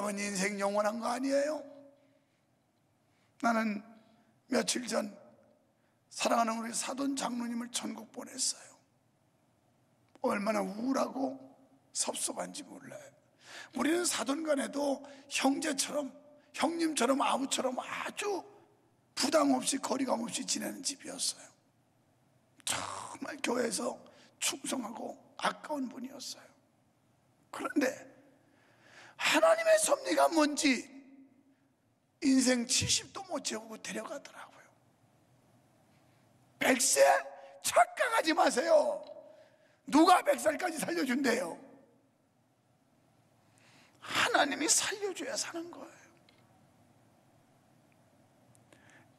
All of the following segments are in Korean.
여러분, 인생 영원한 거 아니에요? 나는 며칠 전 사랑하는 우리 사돈 장로님을 천국 보냈어요. 얼마나 우울하고 섭섭한지 몰라요. 우리는 사돈 간에도 형제처럼, 형님처럼, 아우처럼 아주 부담 없이 거리감 없이 지내는 집이었어요. 정말 교회에서 충성하고 아까운 분이었어요. 그런데 하나님의 섭리가 뭔지 인생 70도 못 채우고 데려가더라고요. 100세? 착각하지 마세요. 누가 100살까지 살려준대요? 하나님이 살려줘야 사는 거예요.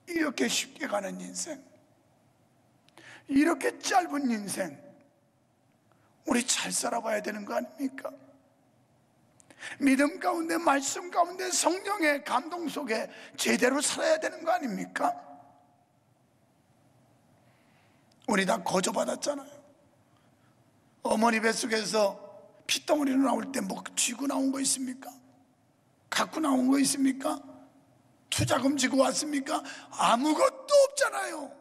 이렇게 쉽게 가는 인생, 이렇게 짧은 인생, 우리 잘 살아봐야 되는 거 아닙니까? 믿음 가운데, 말씀 가운데, 성령의 감동 속에 제대로 살아야 되는 거 아닙니까? 우리 다 거저받았잖아요. 어머니 뱃속에서 핏덩어리로 나올 때 뭐 쥐고 나온 거 있습니까? 갖고 나온 거 있습니까? 투자금 지고 왔습니까? 아무것도 없잖아요.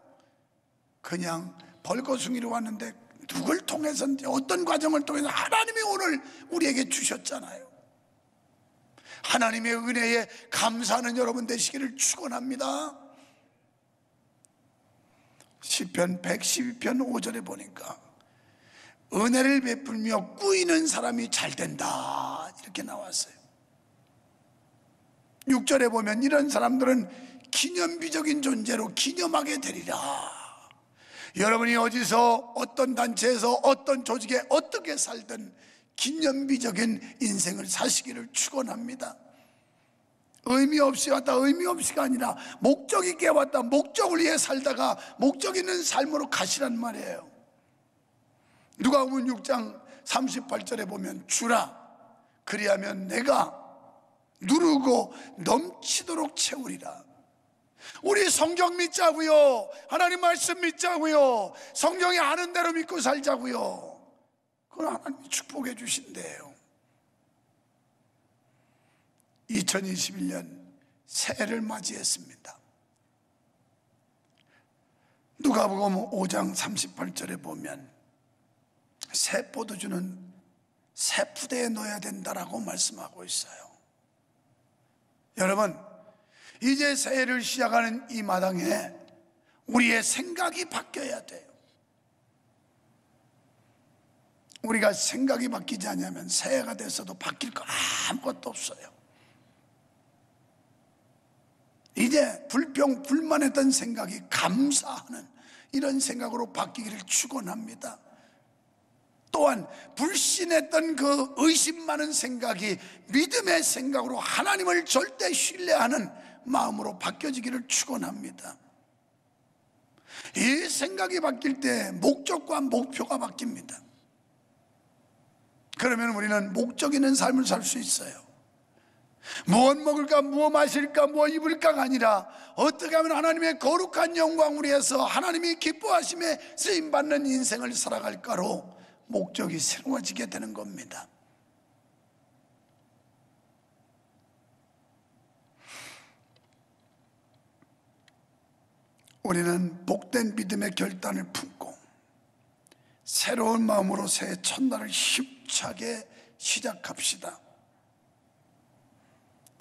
그냥 벌거숭이로 왔는데 누굴 통해서인지, 어떤 과정을 통해서 하나님이 오늘 우리에게 주셨잖아요. 하나님의 은혜에 감사하는 여러분 되시기를 축원합니다. 시편 112편 5절에 보니까 은혜를 베풀며 꾸이는 사람이 잘 된다, 이렇게 나왔어요. 6절에 보면 이런 사람들은 기념비적인 존재로 기념하게 되리라. 여러분이 어디서, 어떤 단체에서, 어떤 조직에 어떻게 살든 기념비적인 인생을 사시기를 축원합니다. 의미 없이 왔다 의미 없이가 아니라 목적 있게 왔다 목적을 위해 살다가 목적 있는 삶으로 가시란 말이에요. 누가복음 6장 38절에 보면 주라, 그리하면 내가 누르고 넘치도록 채우리라. 우리 성경 믿자고요. 하나님 말씀 믿자고요. 성경이 아는 대로 믿고 살자고요. 그건 하나님이 축복해 주신대요. 2021년 새해를 맞이했습니다. 누가복음 5장 38절에 보면 새 포도주는 새 푸대에 넣어야 된다라고 말씀하고 있어요. 여러분, 이제 새해를 시작하는 이 마당에 우리의 생각이 바뀌어야 돼요. 우리가 생각이 바뀌지 않으면 새해가 돼서도 바뀔 거 아무것도 없어요. 이제 불평, 불만했던 생각이 감사하는 이런 생각으로 바뀌기를 축원합니다. 또한 불신했던 그 의심 많은 생각이 믿음의 생각으로 하나님을 절대 신뢰하는 마음으로 바뀌어지기를 축원합니다. 이 생각이 바뀔 때 목적과 목표가 바뀝니다. 그러면 우리는 목적 있는 삶을 살 수 있어요. 무엇 먹을까, 무엇 마실까, 무엇 입을까가 아니라 어떻게 하면 하나님의 거룩한 영광을 위해서 하나님이 기뻐하심에 쓰임받는 인생을 살아갈까로 목적이 새로워지게 되는 겁니다. 우리는 복된 믿음의 결단을 품고 새로운 마음으로 새해 첫날을 힘차게 시작합시다.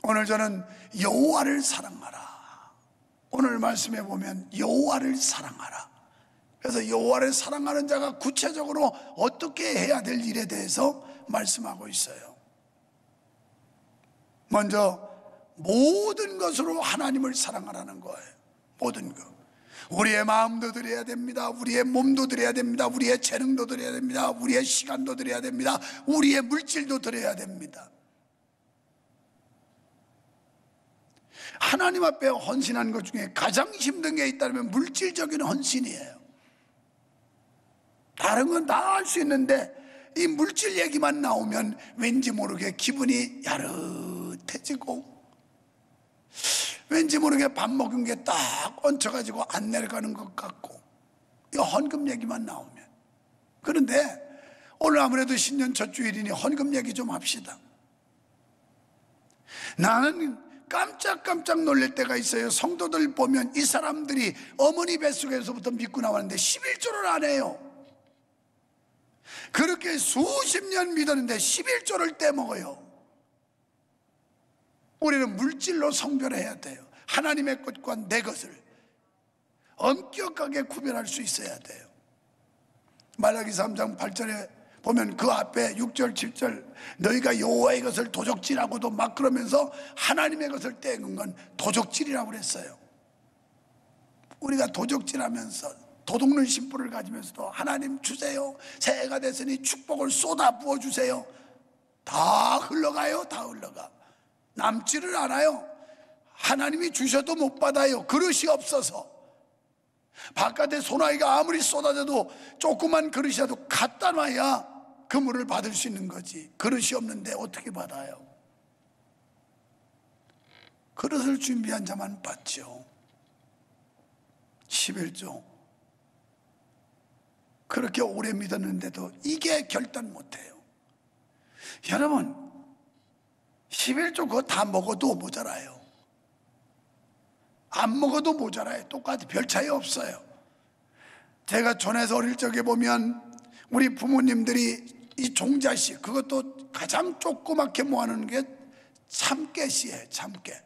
오늘 저는 여호와를 사랑하라. 오늘 말씀에 보면 여호와를 사랑하라. 그래서 여호와를 사랑하는 자가 구체적으로 어떻게 해야 될 일에 대해서 말씀하고 있어요. 먼저 모든 것으로 하나님을 사랑하라는 거예요. 모든 것. 우리의 마음도 드려야 됩니다. 우리의 몸도 드려야 됩니다. 우리의 재능도 드려야 됩니다. 우리의 시간도 드려야 됩니다. 우리의 물질도 드려야 됩니다. 하나님 앞에 헌신하는 것 중에 가장 힘든 게 있다면 물질적인 헌신이에요. 다른 건 다 할 수 있는데 이 물질 얘기만 나오면 왠지 모르게 기분이 야릇해지고 왠지 모르게 밥 먹은 게 딱 얹혀가지고 안 내려가는 것 같고, 이 헌금 얘기만 나오면. 그런데 오늘 아무래도 신년 첫 주일이니 헌금 얘기 좀 합시다. 나는 깜짝깜짝 놀랄 때가 있어요. 성도들 보면 이 사람들이 어머니 뱃속에서부터 믿고 나왔는데 11조를 안 해요. 그렇게 수십 년 믿었는데 11조를 떼먹어요. 우리는 물질로 성별해야 돼요. 하나님의 것과 내 것을 엄격하게 구별할 수 있어야 돼요. 말라기 3장 8절에 보면 그 앞에 6절 7절 너희가 여호와의 것을 도적질하고도 막 그러면서 하나님의 것을 떼는 건 도적질이라고 그랬어요. 우리가 도적질하면서 도둑는 심부를 가지면서도 하나님 주세요, 새해가 됐으니 축복을 쏟아 부어주세요, 다 흘러가요. 다 흘러가. 남지를 않아요. 하나님이 주셔도 못 받아요. 그릇이 없어서. 바깥에 소나기가 아무리 쏟아져도 조그만 그릇이라도 갖다 놔야 그 물을 받을 수 있는 거지. 그릇이 없는데 어떻게 받아요? 그릇을 준비한 자만 받죠. 11조. 그렇게 오래 믿었는데도 이게 결단 못해요. 여러분 11조 그거 다 먹어도 모자라요. 안 먹어도 모자라요. 똑같이 별 차이 없어요. 제가 전에서 어릴 적에 보면 우리 부모님들이 이 종자씨, 그것도 가장 조그맣게 모아놓는 게 참깨씨예요. 참깨.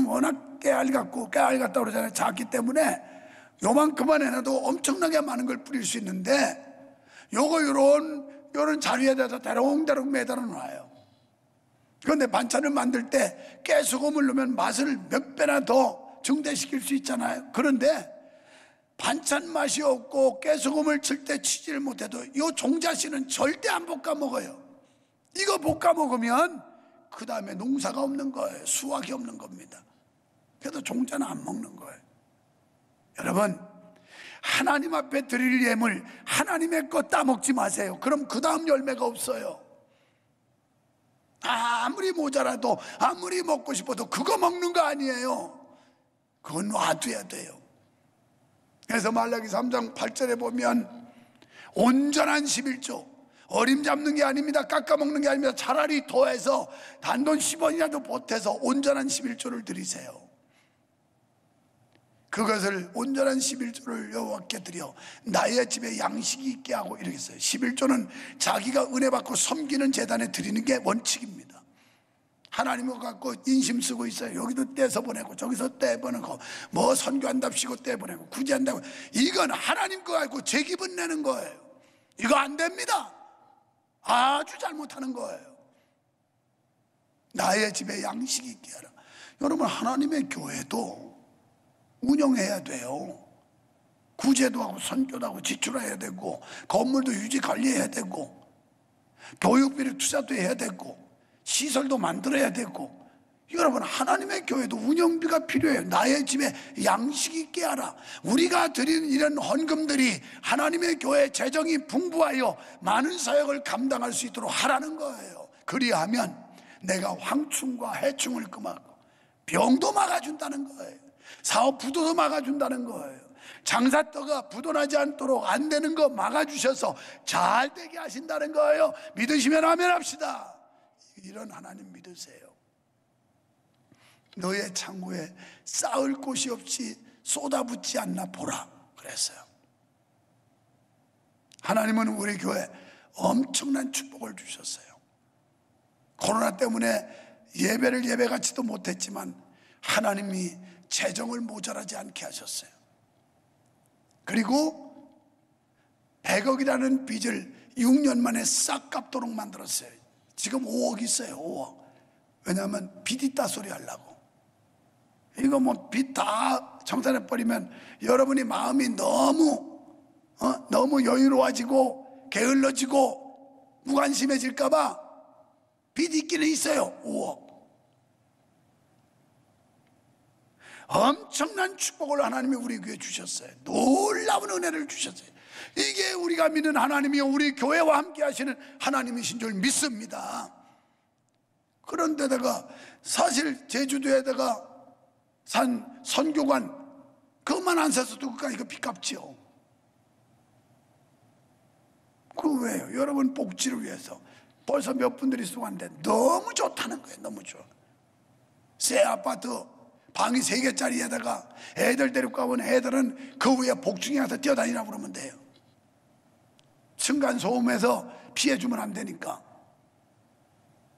워낙 깨알 같고, 깨알 같다고 그러잖아요. 작기 때문에 요만큼만 해놔도 엄청나게 많은 걸 뿌릴 수 있는데, 요거 요런 자리에다가 대롱대롱 매달아 놔요. 그런데 반찬을 만들 때 깨소금을 넣으면 맛을 몇 배나 더 증대시킬 수 있잖아요. 그런데 반찬 맛이 없고 깨소금을 칠 때 치지를 못해도 이 종자씨는 절대 안 볶아 먹어요. 이거 볶아 먹으면 그 다음에 농사가 없는 거예요. 수확이 없는 겁니다. 그래도 종자는 안 먹는 거예요. 여러분 하나님 앞에 드릴 예물 하나님의 거 따먹지 마세요. 그럼 그 다음 열매가 없어요. 아무리 모자라도 아무리 먹고 싶어도 그거 먹는 거 아니에요. 그건 놔둬야 돼요. 그래서 말라기 3장 8절에 보면 온전한 11조, 어림잡는 게 아닙니다. 깎아먹는 게 아닙니다. 차라리 더해서 단돈 10원이라도 보태서 온전한 11조를 드리세요. 그것을 온전한 11조를 여호와께 드려 나의 집에 양식이 있게 하고 이렇게 했어요. 11조는 자기가 은혜 받고 섬기는 재단에 드리는 게 원칙입니다. 하나님을 갖고 인심 쓰고 있어요. 여기도 떼서 보내고 저기서 떼보내고 뭐 선교한답시고 떼보내고 구제한다고. 이건 하나님 거 갖고 제 기분 내는 거예요. 이거 안 됩니다. 아주 잘못하는 거예요. 나의 집에 양식이 있게 하라. 여러분 하나님의 교회도 운영해야 돼요. 구제도 하고 선교도 하고 지출해야 되고 건물도 유지 관리해야 되고 교육비를 투자도 해야 되고 시설도 만들어야 되고. 여러분 하나님의 교회도 운영비가 필요해요. 나의 집에 양식이 있게 하라. 우리가 드리는 이런 헌금들이 하나님의 교회 재정이 풍부하여 많은 사역을 감당할 수 있도록 하라는 거예요. 그리하면 내가 황충과 해충을 금하고 병도 막아준다는 거예요. 사업 부도도 막아준다는 거예요. 장사터가 부도나지 않도록 안 되는 거 막아주셔서 잘 되게 하신다는 거예요. 믿으시면 아멘 합시다. 이런 하나님 믿으세요. 너의 창고에 쌓을 곳이 없이 쏟아붓지 않나 보라 그랬어요. 하나님은 우리 교회에 엄청난 축복을 주셨어요. 코로나 때문에 예배를 예배같이도 못했지만 하나님이 재정을 모자라지 않게 하셨어요. 그리고 100억이라는 빚을 6년 만에 싹 갚도록 만들었어요. 지금 5억 있어요. 5억. 왜냐하면 빚 있다 소리 하려고. 이거 뭐 빚 다 청산해버리면 여러분이 마음이 너무 여유로워지고 게을러지고 무관심해질까봐 빚 있기는 있어요. 5억. 엄청난 축복을 하나님이 우리 교회에 주셨어요. 놀라운 은혜를 주셨어요. 이게 우리가 믿는 하나님이 우리 교회와 함께 하시는 하나님이신 줄 믿습니다. 그런데다가 사실 제주도에다가 산 선교관 그것만 안 사서도 그까 이거 빚값지요. 그 왜요? 여러분 복지를 위해서 벌써 몇 분들이 수고하는데 너무 좋다는 거예요. 너무 좋아. 새 아파트 방이 3개짜리에다가 애들 데리고 가면 애들은 그 위에 복층에 가서 뛰어다니라고 그러면 돼요. 층간소음에서 피해주면 안 되니까.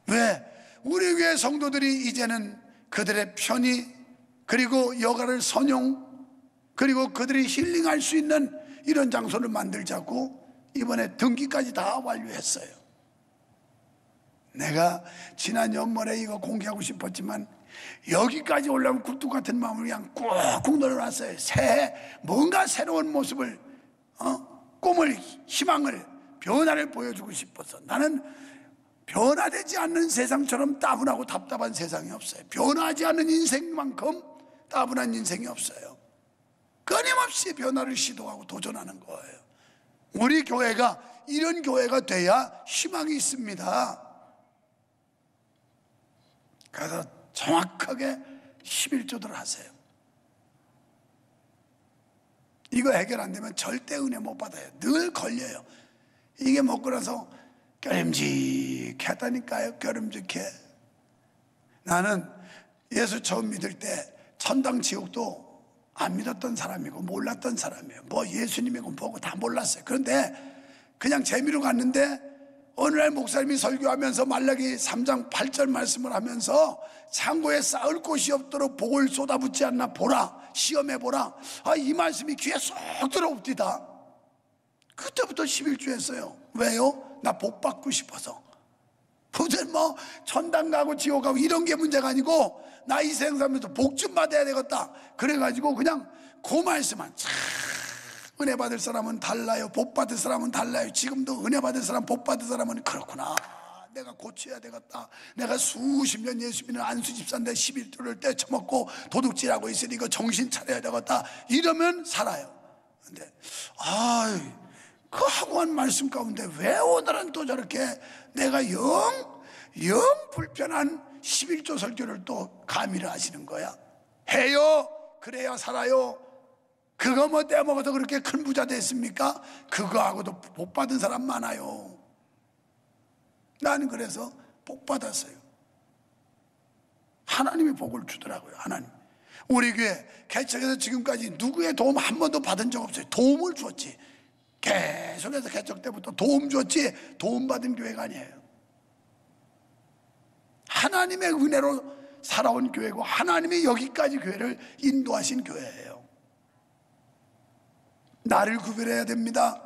왜? 우리 교회 성도들이 이제는 그들의 편의, 그리고 여가를 선용, 그리고 그들이 힐링할 수 있는 이런 장소를 만들자고 이번에 등기까지 다 완료했어요. 내가 지난 연말에 이거 공개하고 싶었지만 여기까지 올라오면 굴뚝 같은 마음을 그냥 꾹꾹 늘어놨어요. 새해 뭔가 새로운 모습을, 꿈을, 희망을, 변화를 보여주고 싶어서. 나는 변화되지 않는 세상처럼 따분하고 답답한 세상이 없어요. 변화하지 않는 인생만큼 따분한 인생이 없어요. 끊임없이 변화를 시도하고 도전하는 거예요. 우리 교회가 이런 교회가 돼야 희망이 있습니다. 그래서 정확하게 11조들 하세요. 이거 해결 안 되면 절대 은혜 못 받아요. 늘 걸려요. 이게 먹고 나서 껴름직하다니까요. 껴름직해. 나는 예수 처음 믿을 때 천당 지옥도 안 믿었던 사람이고 몰랐던 사람이에요. 뭐 예수님이고 뭐고 다 몰랐어요. 그런데 그냥 재미로 갔는데 어느 날 목사님이 설교하면서 말라기 3장 8절 말씀을 하면서 창고에 쌓을 곳이 없도록 복을 쏟아붓지 않나 보라, 시험해보라. 이 말씀이 귀에 쏙 들어옵디다. 그때부터 11조 했어요. 왜요? 나 복 받고 싶어서. 무슨 뭐 천당 가고 지옥 가고 이런 게 문제가 아니고 나 이 세상 살면서 복 좀 받아야 되겠다. 그래가지고 그냥 그 말씀만 참, 은혜 받을 사람은 달라요, 복 받을 사람은 달라요. 지금도 은혜 받을 사람, 복 받을 사람은 그렇구나, 내가 고쳐야 되겠다. 내가 수십 년 예수 믿는 안수 집사인데 11조를 떼쳐먹고 도둑질하고 있으니 이거 정신 차려야 되겠다. 이러면 살아요. 근데 그 하고한 말씀 가운데 왜 오늘은 또 저렇게 내가 영 불편한 11조 설교를 또 가미를 하시는 거야? 해요. 그래야 살아요. 그거 뭐 떼먹어서 그렇게 큰 부자 됐습니까? 그거하고도 복 받은 사람 많아요. 나는 그래서 복 받았어요. 하나님이 복을 주더라고요. 하나님. 우리 교회 개척해서 지금까지 누구의 도움 한 번도 받은 적 없어요. 도움을 줬지. 계속해서 개척 때부터 도움 줬지 도움 받은 교회가 아니에요. 하나님의 은혜로 살아온 교회고 하나님이 여기까지 교회를 인도하신 교회예요. 나를 구별해야 됩니다.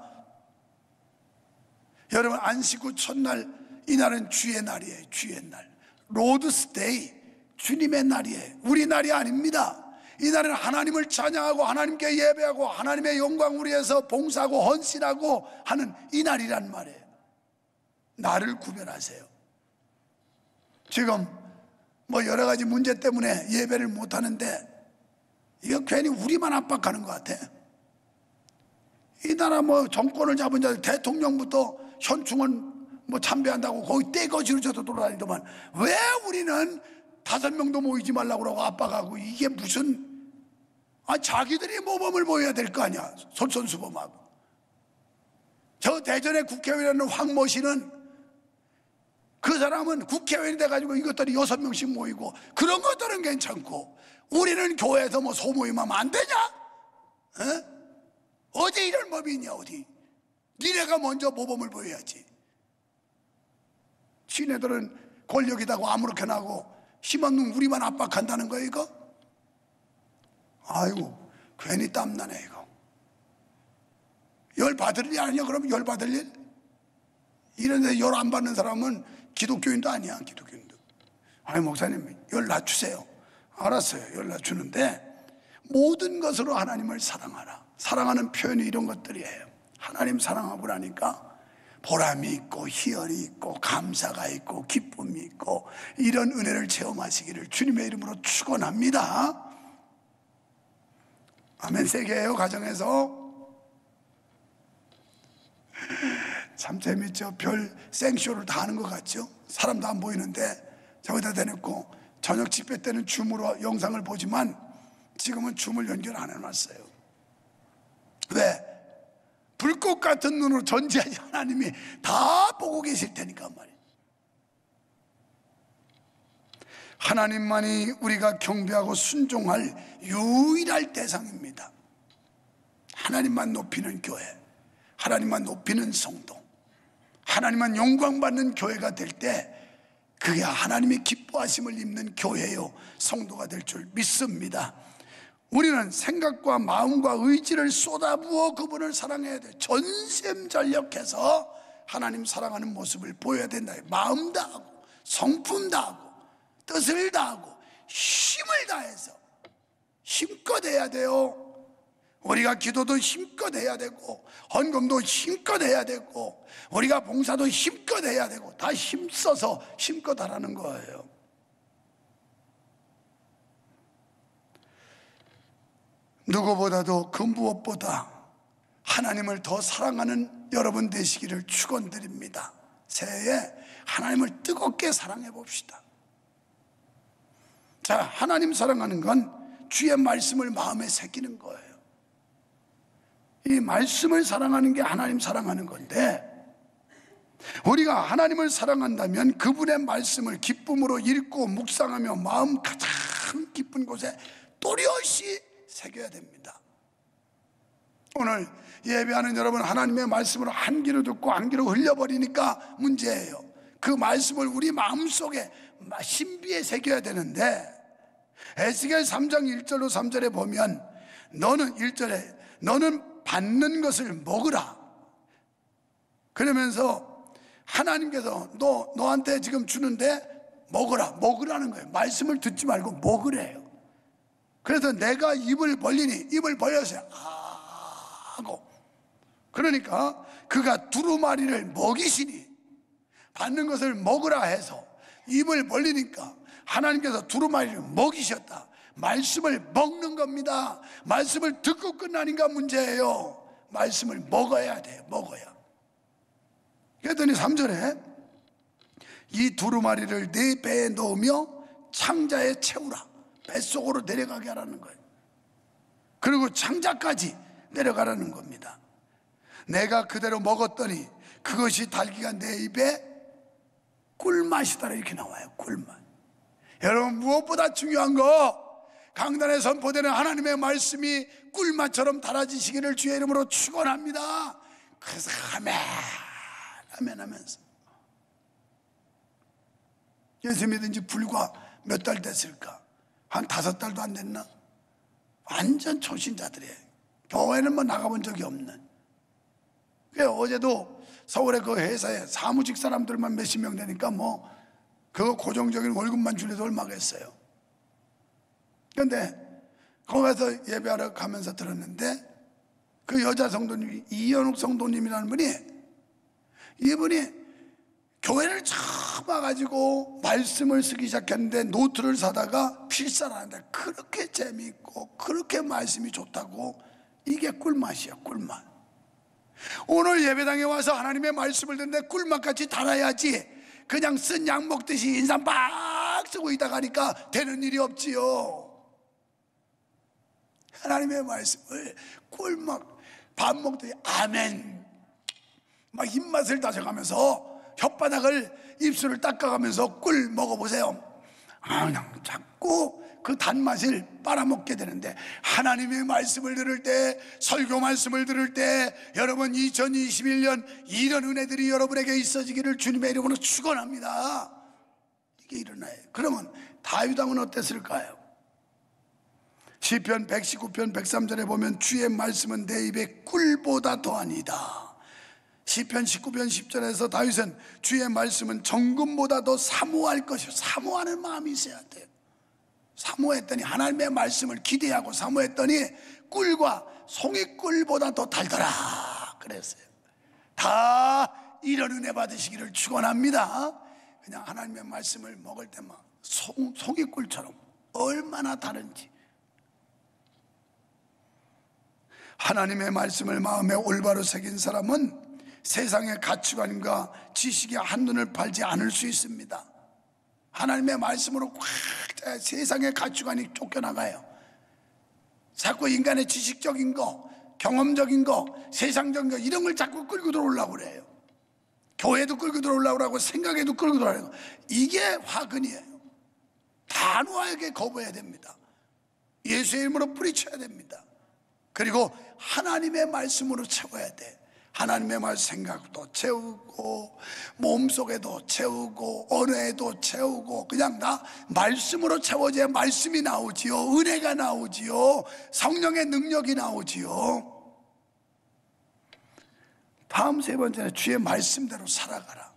여러분, 안식 후 첫날, 이날은 주의 날이에요. 주의 날, 로드스데이, 주님의 날이에요. 우리 날이 아닙니다. 이날은 하나님을 찬양하고 하나님께 예배하고 하나님의 영광을 위해서 봉사하고 헌신하고 하는 이 날이란 말이에요. 나를 구별하세요. 지금 뭐 여러 가지 문제 때문에 예배를 못 하는데 이거 괜히 우리만 압박하는 것 같아. 이 나라 뭐 정권을 잡은 자 대통령부터 현충원 뭐 참배한다고 거기 떼거지로 돌아다니더만 왜 우리는 5명도 모이지 말라고 그러고 압박하고, 이게 무슨, 자기들이 모범을 보여야 될 거 아니야. 솔선수범하고. 저 대전의 국회의원은 황모 씨는 그 사람은 국회의원이 돼가지고 이것들이 6명씩 모이고 그런 것들은 괜찮고, 우리는 교회에서 뭐 소모임하면 안 되냐? 어디 이런 법이 있냐? 어디? 니네가 먼저 모범을 보여야지. 지네들은 권력이다고 아무렇게나 하고 힘없는 우리만 압박한다는 거예요, 이거? 아이고, 괜히 땀나네, 이거. 열 받을 일 아니야, 그럼 열 받을 일? 이런데 열 안 받는 사람은 기독교인도 아니야, 기독교인도. 아니, 목사님, 열 낮추세요. 알았어요, 열 낮추는데 모든 것으로 하나님을 사랑하라. 사랑하는 표현이 이런 것들이에요. 하나님 사랑하고 나니까 보람이 있고 희열이 있고 감사가 있고 기쁨이 있고 이런 은혜를 체험하시기를 주님의 이름으로 축원합니다. 아멘. 세게 해요. 가정에서. 참 재밌죠. 별 생쇼를 다 하는 것 같죠. 사람도 안 보이는데 저기다 대놓고 저녁 집회 때는 줌으로 영상을 보지만 지금은 줌을 연결 안 해놨어요. 왜? 불꽃 같은 눈으로 전지하신 하나님이 다 보고 계실 테니까 말이에요. 하나님만이 우리가 경배하고 순종할 유일할 대상입니다. 하나님만 높이는 교회, 하나님만 높이는 성도, 하나님만 영광받는 교회가 될 때 그게 하나님의 기뻐하심을 입는 교회요 성도가 될 줄 믿습니다. 우리는 생각과 마음과 의지를 쏟아부어 그분을 사랑해야 돼. 전심전력해서 하나님 사랑하는 모습을 보여야 된다. 마음 다하고 성품 다하고 뜻을 다하고 힘을 다해서 힘껏 해야 돼요. 우리가 기도도 힘껏 해야 되고 헌금도 힘껏 해야 되고 우리가 봉사도 힘껏 해야 되고 다 힘써서 힘껏 하라는 거예요. 누구보다도 그 무엇보다 하나님을 더 사랑하는 여러분 되시기를 축원드립니다. 새해에 하나님을 뜨겁게 사랑해 봅시다. 자, 하나님 사랑하는 건 주의 말씀을 마음에 새기는 거예요. 이 말씀을 사랑하는 게 하나님 사랑하는 건데, 우리가 하나님을 사랑한다면 그분의 말씀을 기쁨으로 읽고 묵상하며 마음 가장 깊은 곳에 또렷이 새겨야 됩니다. 오늘 예배하는 여러분, 하나님의 말씀을 한 귀로 듣고 한 귀로 흘려버리니까 문제예요. 그 말씀을 우리 마음속에 신비에 새겨야 되는데, 에스겔 3장 1절로 3절에 보면 너는 1절에 너는 받는 것을 먹으라. 그러면서 하나님께서 너한테 지금 주는데 먹으라는 거예요. 말씀을 듣지 말고 먹으래요. 그래서 내가 입을 벌리니 입을 벌려서 하고, 그러니까 그가 두루마리를 먹이시니, 받는 것을 먹으라 해서 입을 벌리니까 하나님께서 두루마리를 먹이셨다. 말씀을 먹는 겁니다. 말씀을 듣고 끝나니까 문제예요. 말씀을 먹어야 돼요. 먹어야. 그랬더니 3절에 이 두루마리를 네 배에 넣으며 창자에 채우라. 뱃속으로 내려가게 하라는 거예요. 그리고 창자까지 내려가라는 겁니다. 내가 그대로 먹었더니 그것이 달기가 내 입에 꿀맛이다, 이렇게 나와요. 꿀맛. 여러분, 무엇보다 중요한 거, 강단에 선포되는 하나님의 말씀이 꿀맛처럼 달아지시기를 주의 이름으로 축원합니다. 그래서 아멘 하면서, 예수 믿은 지 불과 몇 달 됐을까? 한 5달도 안 됐나? 완전 초신자들이에요. 교회는 뭐 나가본 적이 없는. 어제도 서울의 그 회사에 사무직 사람들만 몇십 명 되니까 뭐 그거 고정적인 월급만 줄여도 얼마겠어요. 그런데 거기 가서 예배하러 가면서 들었는데, 그 여자 성도님이 이현욱 성도님이라는 분이, 이분이 교회를 처음 와가지고 말씀을 쓰기 시작했는데 노트를 사다가 필사를 하는데 그렇게 재미있고 그렇게 말씀이 좋다고. 이게 꿀맛이야, 꿀맛. 오늘 예배당에 와서 하나님의 말씀을 듣는데 꿀맛같이 달아야지, 그냥 쓴 약 먹듯이 인상 막 쓰고 있다가 하니까 되는 일이 없지요. 하나님의 말씀을 꿀맛, 밥 먹듯이 아멘 막 입맛을 다져가면서 혓바닥을, 입술을 닦아가면서 꿀 먹어보세요. 그냥 자꾸 그 단맛을 빨아먹게 되는데, 하나님의 말씀을 들을 때, 설교 말씀을 들을 때, 여러분 2021년 이런 은혜들이 여러분에게 있어지기를 주님의 이름으로 축원합니다. 이게 일어나요. 그러면 다윗 왕은 어땠을까요? 시편 119편 103절에 보면 주의 말씀은 내 입에 꿀보다 더하니다. 시편 19편 10절에서 다윗은 주의 말씀은 정금보다 더 사모할 것이요. 사모하는 마음이 있어야 돼요. 사모했더니, 하나님의 말씀을 기대하고 사모했더니 꿀과 송이꿀보다 더 달더라 그랬어요. 다 이런 은혜 받으시기를 축원합니다. 그냥 하나님의 말씀을 먹을 때만 송이꿀처럼 얼마나 다른지. 하나님의 말씀을 마음에 올바로 새긴 사람은 세상의 가치관과 지식에 한눈을 팔지 않을 수 있습니다. 하나님의 말씀으로 꽉 짜야 세상의 가치관이 쫓겨나가요. 자꾸 인간의 지식적인 거, 경험적인 거, 세상적인 거, 이런 걸 자꾸 끌고 들어오려고 그래요. 교회도 끌고 들어오려고 하고 생각에도 끌고 들어오려고. 이게 화근이에요. 다 단호하게 거부해야 됩니다. 예수의 이름으로 뿌리쳐야 됩니다. 그리고 하나님의 말씀으로 채워야 돼. 하나님의 말 생각도 채우고 몸속에도 채우고 언어에도 채우고, 그냥 나 말씀으로 채워져야 말씀이 나오지요. 은혜가 나오지요. 성령의 능력이 나오지요. 다음 세 번째는 주의 말씀대로 살아가라.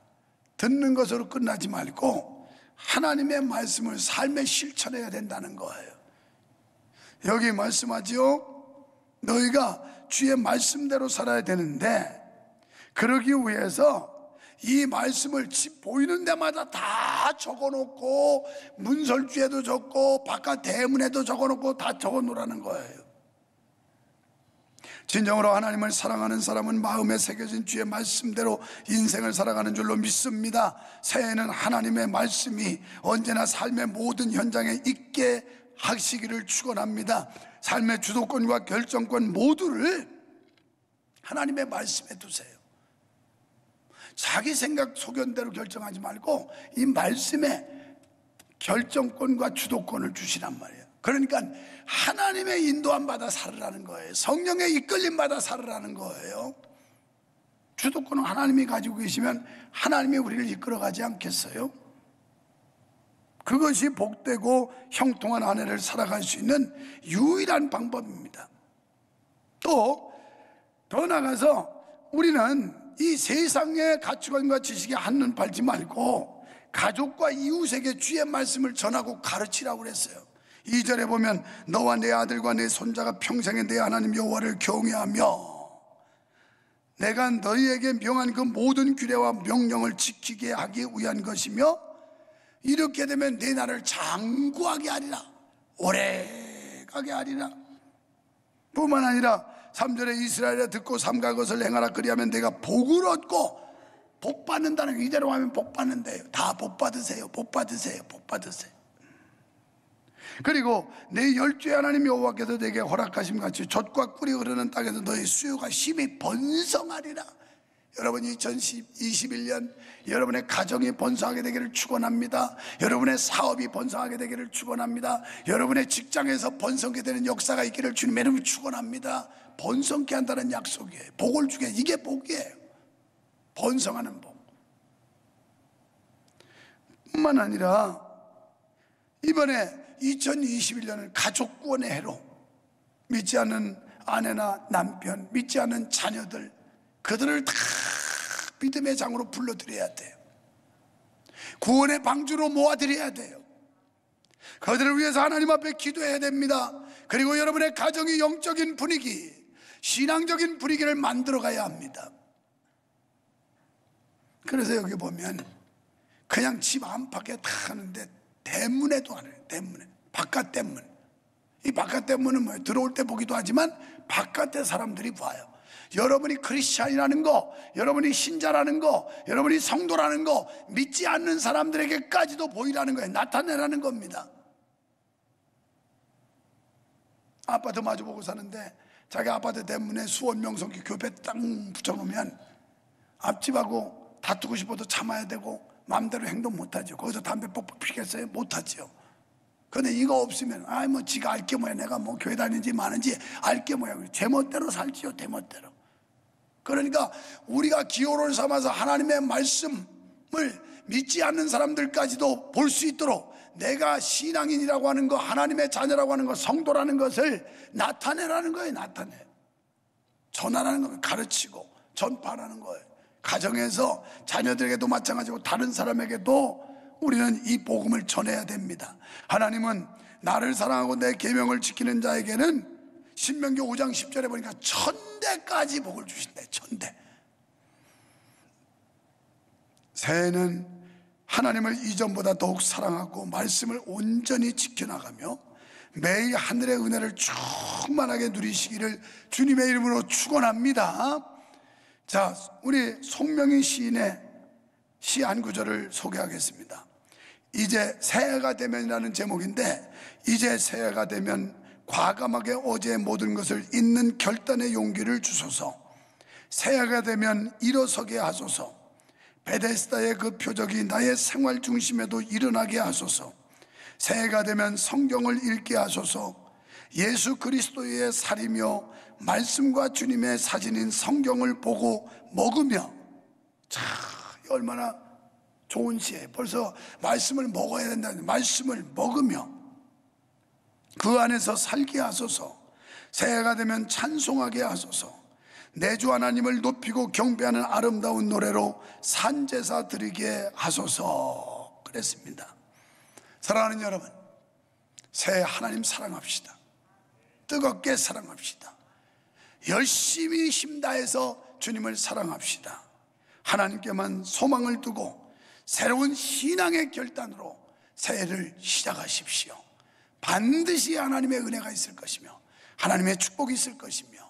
듣는 것으로 끝나지 말고 하나님의 말씀을 삶에 실천해야 된다는 거예요. 여기 말씀하지요. 너희가 주의 말씀대로 살아야 되는데, 그러기 위해서 이 말씀을 집 보이는 데마다 다 적어놓고, 문설주에도 적고 바깥 대문에도 적어놓고 다 적어놓으라는 거예요. 진정으로 하나님을 사랑하는 사람은 마음에 새겨진 주의 말씀대로 인생을 살아가는 줄로 믿습니다. 새해에는 하나님의 말씀이 언제나 삶의 모든 현장에 있게 하시기를 축원합니다. 삶의 주도권과 결정권 모두를 하나님의 말씀에 두세요. 자기 생각 소견대로 결정하지 말고 이 말씀에 결정권과 주도권을 주시란 말이에요. 그러니까 하나님의 인도함 받아 살으라는 거예요. 성령의 이끌림 받아 살으라는 거예요. 주도권은 하나님이 가지고 계시면 하나님이 우리를 이끌어가지 않겠어요? 그것이 복되고 형통한 한 해를 살아갈 수 있는 유일한 방법입니다. 또 더 나아가서 우리는 이 세상의 가치관과 지식에 한눈 팔지 말고 가족과 이웃에게 주의 말씀을 전하고 가르치라고 그랬어요. 2절에 보면 너와 내 아들과 내 손자가 평생에 내 하나님 여호와를 경외하며 내가 너희에게 명한 그 모든 규례와 명령을 지키게 하기 위한 것이며, 이렇게 되면 내 나라를 장구하게 하리라, 오래가게 하리라. 뿐만 아니라 3절에 이스라엘에 듣고 삼가 것을 행하라, 그리하면 내가 복을 얻고, 복 받는다는, 이대로 하면 복 받는데요. 다 복 받으세요. 복 받으세요. 복 받으세요. 그리고 내 열주의 하나님 여호와께서 내게 허락하심 같이 젖과 꿀이 흐르는 땅에서 너희 수요가 심히 번성하리라. 여러분 2021년 여러분의 가정이 번성하게 되기를 축원합니다. 여러분의 사업이 번성하게 되기를 축원합니다. 여러분의 직장에서 번성하게 되는 역사가 있기를 주님의 이름으로 축원합니다. 번성케 한다는 약속이에요. 복을 주게, 이게 복이에요. 번성하는 복. 뿐만 아니라 이번에 2021년은 가족 구원의 해로, 믿지 않는 아내나 남편, 믿지 않는 자녀들, 그들을 다 믿음의 장으로 불러드려야 돼요. 구원의 방주로 모아드려야 돼요. 그들을 위해서 하나님 앞에 기도해야 됩니다. 그리고 여러분의 가정이 영적인 분위기, 신앙적인 분위기를 만들어가야 합니다. 그래서 여기 보면 그냥 집 안팎에 다 하는데 대문에도 안 해요. 대문에, 바깥 대문. 이 바깥 대문은 뭐예요? 들어올 때 보기도 하지만 바깥에 사람들이 봐요. 여러분이 크리스찬이라는 거, 여러분이 신자라는 거, 여러분이 성도라는 거 믿지 않는 사람들에게까지도 보이라는 거예요. 나타내라는 겁니다. 아파트 마주보고 사는데 자기 아파트 대문에 수원 명성기 교배 딱 붙여놓으면 앞집하고 다투고 싶어도 참아야 되고 마음대로 행동 못하죠. 거기서 담배 뻑뻑 피겠어요? 못하죠. 근데 이거 없으면 뭐 지가 알게 뭐야, 내가 뭐 교회 다니는지 마는지 알게 뭐야, 제 멋대로 살지요. 제 멋대로. 그러니까 우리가 기호를 삼아서 하나님의 말씀을 믿지 않는 사람들까지도 볼 수 있도록 내가 신앙인이라고 하는 거, 하나님의 자녀라고 하는 거, 성도라는 것을 나타내라는 거예요. 나타내. 전하라는 거예요. 가르치고 전파하는 거예요. 가정에서 자녀들에게도 마찬가지고 다른 사람에게도 우리는 이 복음을 전해야 됩니다. 하나님은 나를 사랑하고 내 계명을 지키는 자에게는 신명기 5장 10절에 보니까 1000대까지 복을 주신대. 1000대. 새해는 하나님을 이전보다 더욱 사랑하고 말씀을 온전히 지켜나가며 매일 하늘의 은혜를 충만하게 누리시기를 주님의 이름으로 축원합니다. 자, 우리 송명희 시인의 시 한 구절을 소개하겠습니다. 이제 새해가 되면이라는 제목인데, 이제 새해가 되면 과감하게 어제의 모든 것을 잊는 결단의 용기를 주소서. 새해가 되면 일어서게 하소서. 베데스다의 그 표적이 나의 생활 중심에도 일어나게 하소서. 새해가 되면 성경을 읽게 하소서. 예수 그리스도의 살이며 말씀과 주님의 사진인 성경을 보고 먹으며. 자, 얼마나 좋은 시에 벌써 말씀을 먹어야 된다는, 말씀을 먹으며 그 안에서 살게 하소서. 새해가 되면 찬송하게 하소서. 내 주 하나님을 높이고 경배하는 아름다운 노래로 산제사 드리게 하소서. 그랬습니다. 사랑하는 여러분, 새해 하나님 사랑합시다. 뜨겁게 사랑합시다. 열심히 힘다해서 주님을 사랑합시다. 하나님께만 소망을 두고 새로운 신앙의 결단으로 새해를 시작하십시오. 반드시 하나님의 은혜가 있을 것이며 하나님의 축복이 있을 것이며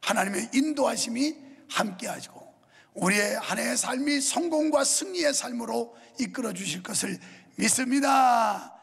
하나님의 인도하심이 함께하시고 우리의 한 해의 삶이 성공과 승리의 삶으로 이끌어 주실 것을 믿습니다.